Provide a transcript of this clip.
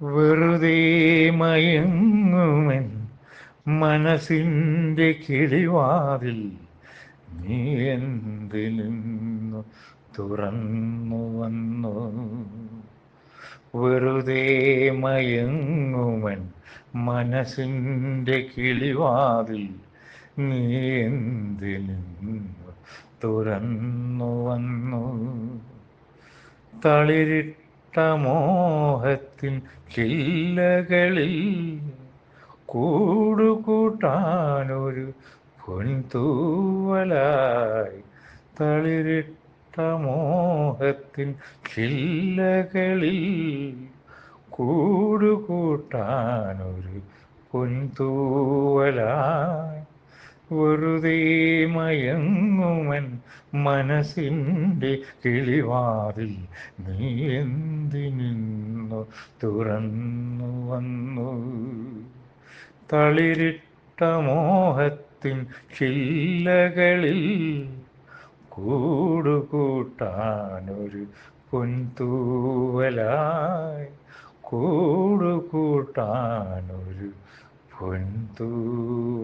വെറുതെ മയങ്ങുമെൻ മനസ്സിൻ്റെ കിളിവാതിൽ നീ എന്തിനു തുറന്നു വന്നു. വെറുതെ മയങ്ങുമെൻ മനസ്സിൻ്റെ കിളിവാതിൽ നീ എന്തിനു തുറന്നു വന്നു. തളിരിട്ട മോഹത്തിൻ ചില്ലകളിൽ കൂടുകൂട്ടാനൊരു പൊൻതൂവലായി. തളിരിട്ട മോഹത്തിൻ ചില്ലകളിൽ കൂടുകൂട്ടാനൊരു പൊൻതൂവലായി. വെറുതെ മയങ്ങുമൻ മനസ്സിൻ്റെ കിളിവാതിൽ നീ എന്തിനു തുറന്നു വന്നു. തളിരിട്ട മോഹത്തിൻ ചില്ലകളിൽ കൂടുകൂട്ടാനൊരു പൊൻതൂവലായി. കൂടുകൂട്ടാനൊരു പൊൻതൂവലായി.